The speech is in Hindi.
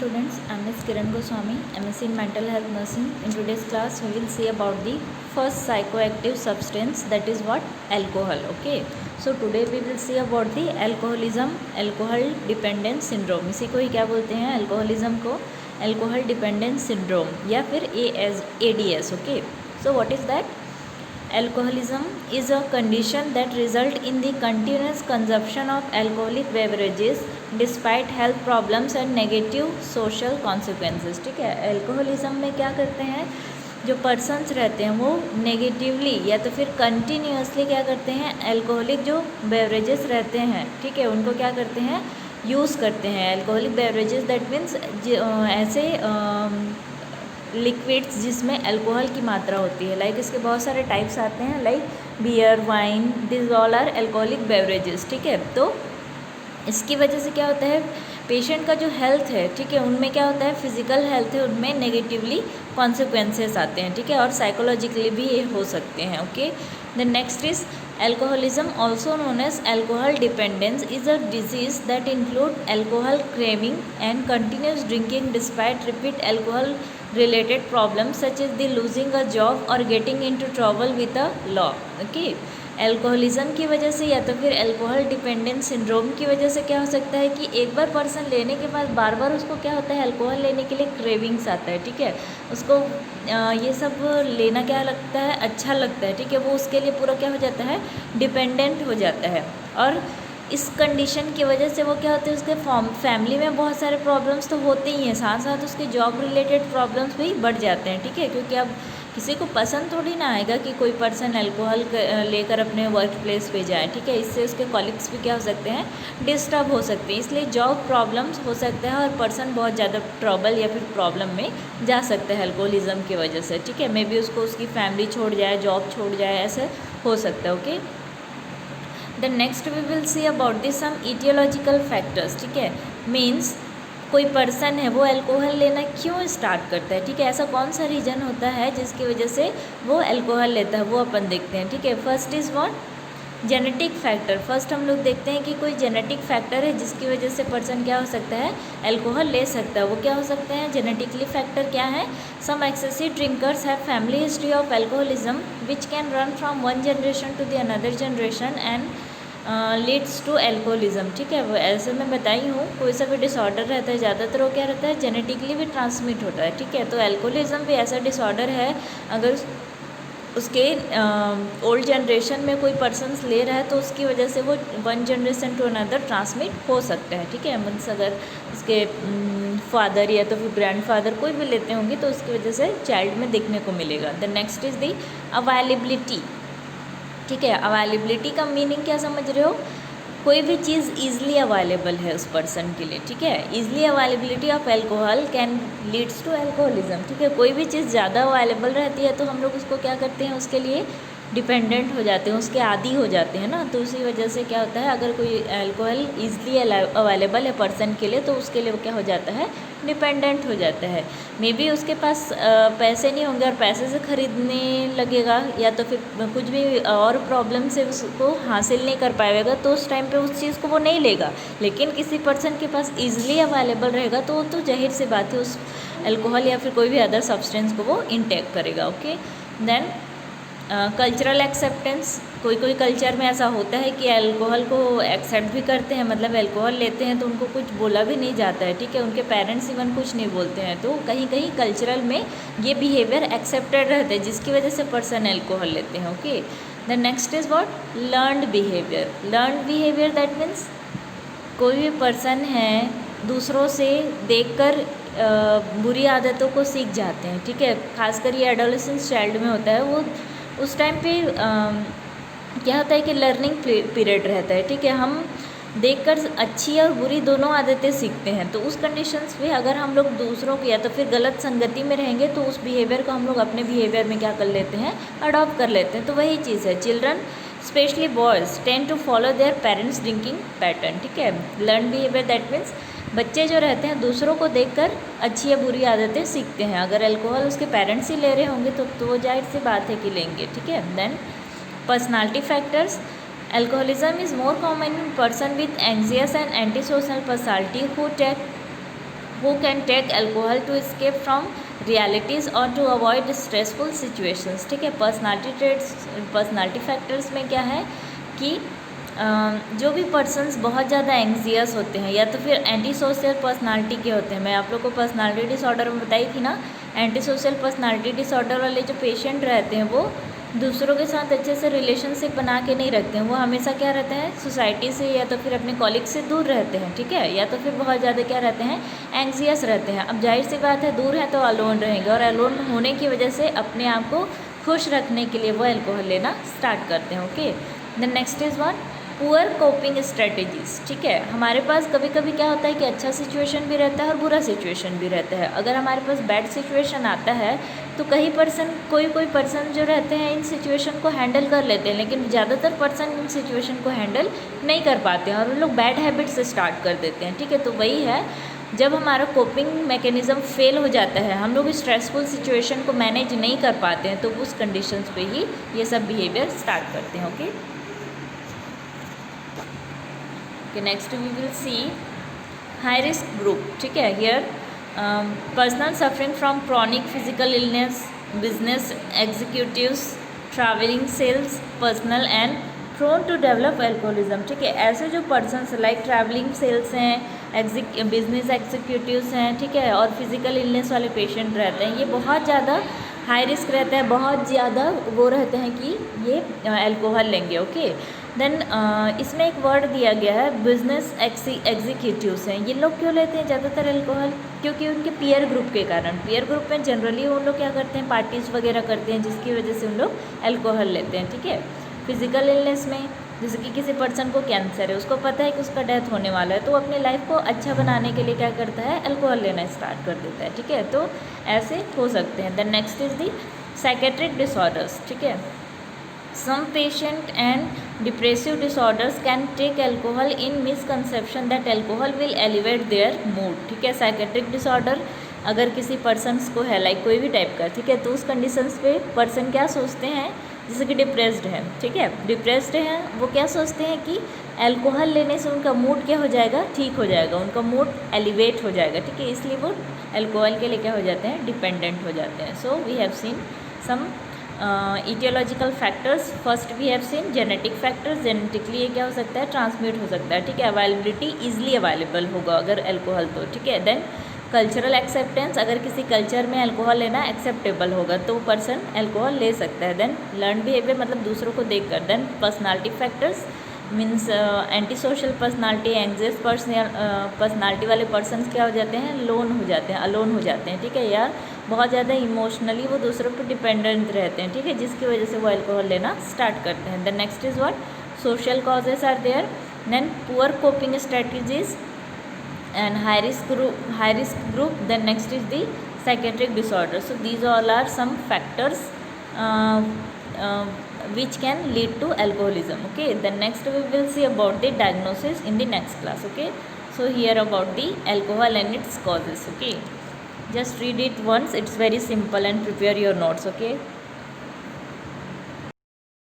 students, I am Ms. Kiran Goswami, MSc in Mental Health Nursing. In today's class, we will see about the first psychoactive substance, that is what? Alcohol. Okay. So today we will see about the alcoholism, alcohol dependence syndrome. इसी को ही क्या बोलते हैं? alcoholism को alcohol dependence syndrome या फिर ADS. Okay. So what is that? Alcoholism is a condition that result in the continuous consumption of alcoholic beverages despite health problems and negative social consequences. ठीक है, अल्कोहलिज्म में क्या करते हैं, जो पर्सन्स रहते हैं वो नेगेटिवली या तो फिर कंटिन्यूसली क्या करते हैं, अल्कोहलिक जो बेवरेजेस रहते हैं, ठीक है, उनको क्या करते हैं, यूज़ करते हैं. अल्कोहलिक बेवरेजेस दैट मीन्स ऐसे लिक्विड्स जिसमें अल्कोहल की मात्रा होती है. लाइक इसके बहुत सारे टाइप्स आते हैं, like beer, wine, this all are alcoholic beverages. ठीक है, तो इसकी वजह से क्या होता है, पेशेंट का जो हेल्थ है, ठीक है, उनमें क्या होता है, फिजिकल हेल्थ है उनमें नेगेटिवली कॉन्सिक्वेंसेस आते हैं. ठीक है, और साइकोलॉजिकली भी ये हो सकते हैं. Okay, the next is alcoholism, also known as alcohol dependence, is a disease that include alcohol craving and continuous drinking despite repeat alcohol related problems such as the losing a job or getting into trouble with a law. Okay, alcoholism की वजह से या तो फिर अल्कोहल डिपेंडेंस सिंड्रोम की वजह से क्या हो सकता है कि एक बार पर्सन लेने के बाद बार बार उसको क्या होता है, अल्कोहल लेने के लिए क्रेविंग्स आता है. ठीक है, उसको ये सब लेना क्या लगता है, अच्छा लगता है. ठीक है, वो उसके लिए पूरा क्या हो जाता है, डिपेंडेंट हो जाता है. और इस कंडीशन की वजह से वो क्या होते हैं, उसके फैमिली में बहुत सारे प्रॉब्लम्स तो होते ही हैं, साथ साथ उसके जॉब रिलेटेड प्रॉब्लम्स भी बढ़ जाते हैं. ठीक है, क्योंकि अब किसी को पसंद थोड़ी ना आएगा कि कोई पर्सन अल्कोहल लेकर अपने वर्क प्लेस पे जाए. ठीक है, इससे उसके कॉलिग्स भी क्या हो सकते हैं, डिस्टर्ब हो सकते हैं. इसलिए जॉब प्रॉब्लम्स हो सकता है और पर्सन बहुत ज़्यादा ट्रबल या फिर प्रॉब्लम में जा सकता है अल्कोहलिज्म की वजह से. ठीक है, मे बी उसको उसकी फैमिली छोड़ जाए, जॉब छोड़ जाए, ऐसे हो सकता है. Okay, the next we will see about this some etiological factors. ठीक है, मीन्स कोई पर्सन है वो अल्कोहल लेना क्यों स्टार्ट करता है. ठीक है, ऐसा कौन सा रीज़न होता है जिसकी वजह से वो अल्कोहल लेता है, वो अपन देखते हैं. ठीक है, first is what, genetic factor. First हम लोग देखते हैं कि कोई जेनेटिक फैक्टर है जिसकी वजह से पर्सन क्या हो सकता है, अल्कोहल ले सकता है. वो क्या हो सकते हैं, जेनेटिकली फैक्टर क्या है. Some excessive drinkers have family history of alcoholism which can run from one generation to the another generation and leads to alcoholism. ठीक है, वो ऐसे मैं बताई हूँ, कोई सा भी डिसऑर्डर रहता है ज़्यादातर वो क्या रहता है, जेनेटिकली भी ट्रांसमिट होता है. ठीक है, तो अल्कोहलिज्म भी ऐसा डिसऑर्डर है, अगर उसके ओल्ड जनरेशन में कोई पर्सन्स ले रहा है तो उसकी वजह से वो one generation to another transmit हो सकता है. ठीक है, मीन्स अगर उसके फादर या तो फिर ग्रैंडफादर कोई भी लेते होंगे तो उसकी वजह से चाइल्ड में देखने को मिलेगा. The next is the availability. ठीक है, अवेलेबिलिटी का मीनिंग क्या समझ रहे हो, कोई भी चीज़ ईजिली अवेलेबल है उस पर्सन के लिए. ठीक है, easily availability of alcohol can leads to alcoholism. ठीक है, कोई भी चीज़ ज़्यादा अवेलेबल रहती है तो हम लोग उसको क्या करते हैं, उसके लिए डिपेंडेंट हो जाते हैं, उसके आदी हो जाते हैं ना. तो उसी वजह से क्या होता है, अगर कोई अल्कोहल ईजिली अवेलेबल है पर्सन के लिए तो उसके लिए वो क्या हो जाता है, डिपेंडेंट हो जाता है. मे बी उसके पास पैसे नहीं होंगे और पैसे से ख़रीदने लगेगा या तो फिर कुछ भी और प्रॉब्लम से उसको हासिल नहीं कर पाएगा तो उस टाइम पे उस चीज़ को वो नहीं लेगा. लेकिन किसी पर्सन के पास ईजिली अवेलेबल रहेगा तो जाहिर सी बात है उस अल्कोहल या फिर कोई भी अदर सब्सटेंस को वो इंटेक करेगा. Okay, then cultural acceptance. कोई कल्चर में ऐसा होता है कि अल्कोहल को एक्सेप्ट भी करते हैं, मतलब अल्कोहल लेते हैं तो उनको कुछ बोला भी नहीं जाता है. ठीक है, उनके पेरेंट्स इवन कुछ नहीं बोलते हैं, तो कहीं कहीं कल्चरल में ये बिहेवियर एक्सेप्टेड रहते हैं जिसकी वजह से पर्सन अल्कोहल लेते हैं. Okay, the next is what, learned behaviour. Learned behaviour that means कोई भी पर्सन है दूसरों से देखकर बुरी आदतों को सीख जाते हैं. ठीक है, खासकर ये एडोलेसेंस चाइल्ड में होता है, वो उस टाइम पे क्या होता है कि लर्निंग पीरियड रहता है. ठीक है, हम देखकर अच्छी और बुरी दोनों आदतें सीखते हैं. तो उस कंडीशंस पे अगर हम लोग दूसरों की या तो फिर गलत संगति में रहेंगे तो उस बिहेवियर को हम लोग अपने बिहेवियर में क्या कर लेते हैं, अडॉप्ट कर लेते हैं. तो वही चीज़ है, children specially boys tend to follow their parents drinking pattern. ठीक है, लर्न बिहेवियर दैट मीन्स बच्चे जो रहते हैं दूसरों को देखकर अच्छी या बुरी आदतें सीखते हैं. अगर अल्कोहल उसके पेरेंट्स ही ले रहे होंगे तो वो जाहिर सी बात है कि लेंगे. ठीक है, then personality factors. Alcoholism is more common in person with anxious and anti social personality who can take alcohol to escape from realities or to avoid stressful situations। ठीक है, पर्सनालिटी ट्रेट्स, पर्सनालिटी फैक्टर्स में क्या है कि जो भी पर्सन्स बहुत ज़्यादा एंग्जियस होते हैं या तो फिर एंटी सोशल पर्सनालिटी के होते हैं। मैं आप लोग को पर्सनालिटी डिसऑर्डर में बताई थी ना, एंटी सोशल पर्सनालिटी डिसऑर्डर वाले जो पेशेंट रहते हैं वो दूसरों के साथ अच्छे से रिलेशनशिप बना के नहीं रखते हैं। वो हमेशा क्या रहते हैं, सोसाइटी से या तो फिर अपने कॉलिग से दूर रहते हैं। ठीक है, या तो फिर बहुत ज़्यादा क्या रहते हैं, एंग्जियस रहते हैं। अब जाहिर सी बात है, दूर है तो अलोन रहेंगे, और अलोन होने की वजह से अपने आप को खुश रखने के लिए वो अल्कोहल लेना स्टार्ट करते हैं। Okay, then next is one poor coping strategies. ठीक है, हमारे पास कभी कभी क्या होता है कि अच्छा सिचुएशन भी रहता है और बुरा सिचुएशन भी रहता है। अगर हमारे पास बैड सिचुएशन आता है तो कोई पर्सन जो रहते हैं इन सिचुएशन को हैंडल कर लेते हैं, लेकिन ज़्यादातर पर्सन इन सिचुएशन को हैंडल नहीं कर पाते हैं और उन लोग बैड हैबिट से स्टार्ट कर देते हैं। ठीक है, तो वही है, जब हमारा कोपिंग मैकेनिज़्म फेल हो जाता है, हम लोग स्ट्रेसफुल सिचुएशन को मैनेज नहीं कर पाते हैं, तो उस कंडीशंस पे ही ये सब बिहेवियर स्टार्ट करते हैं। Okay, next we will see high risk group. ठीक है, here personal suffering from chronic physical illness, business executives, travelling sales personal and prone to develop alcoholism. ठीक है, ऐसे जो पर्सनस लाइक ट्रैवलिंग सेल्स हैं, बिजनेस एग्जीक्यूटिव्स हैं, ठीक है, और फिजिकल इलनेस वाले पेशेंट रहते हैं, ये बहुत ज़्यादा हाई रिस्क रहता है, बहुत ज़्यादा वो रहते हैं कि ये अल्कोहल लेंगे। ओके, देन इसमें एक वर्ड दिया गया है बिजनेस एग्जीक्यूटिव्स हैं। ये लोग क्यों लेते हैं ज़्यादातर अल्कोहल? क्योंकि उनके पीयर ग्रुप के कारण। पीयर ग्रुप में जनरली उन लोग क्या करते हैं, पार्टीज़ वगैरह करते हैं, जिसकी वजह से उन लोग अल्कोहल लेते हैं। ठीक है, फिजिकल इलनेस में जैसे कि किसी पर्सन को कैंसर है, उसको पता है कि उसका डेथ होने वाला है, तो वो अपने लाइफ को अच्छा बनाने के लिए क्या करता है, अल्कोहल लेना स्टार्ट कर देता है। ठीक है, तो ऐसे हो सकते हैं। Then next is the psychiatric disorders. ठीक है, some patient and depressive disorders can take alcohol in misconception that alcohol will elevate their mood। ठीक है, साइकेट्रिक डिसऑर्डर अगर किसी पर्सन्स को है, लाइक कोई भी टाइप का, ठीक है, तो उस कंडीशंस पे पर्सन क्या सोचते हैं, जैसे कि डिप्रेस्ड है, ठीक है, डिप्रेस्ड है, वो क्या सोचते हैं कि अल्कोहल लेने से उनका मूड क्या हो जाएगा, ठीक हो जाएगा, उनका मूड एलिवेट हो जाएगा। ठीक है, इसलिए वो अल्कोहल के लिए क्या हो जाते हैं, डिपेंडेंट हो जाते हैं। So we have seen some etiological factors. First we have seen genetic factors. Genetically ये क्या हो सकता है, ट्रांसमिट हो सकता है। ठीक है, अवेलेबिलिटी ईजिली अवेलेबल होगा अगर अल्कोहल तो। ठीक है, देन कल्चरल एक्सेप्टेंस, अगर किसी कल्चर में अल्कोहल लेना एक्सेप्टेबल होगा तो पर्सन अल्कोहल ले सकता है। देन लर्न बिहेवियर, मतलब दूसरों को देख कर। Then personality factors means anti social personality, anxious personality वाले पर्सन्स क्या हो जाते हैं, लोन हो जाते हैं, अलोन हो जाते हैं। ठीक है, यार बहुत ज़्यादा इमोशनली वो दूसरों पर डिपेंडेंट रहते हैं। ठीक है, जिसकी वजह से वो अल्कोहल लेना स्टार्ट करते हैं। Then next is what, social causes are there. Then poor coping strategies and high risk group. Then next is the psychiatric disorder. So these all are some factors which can lead to alcoholism. Okay, then next we will see about the diagnosis in the next class. Okay, so here about the alcohol and its causes. Okay, just read it once, it's very simple, and prepare your notes. Okay.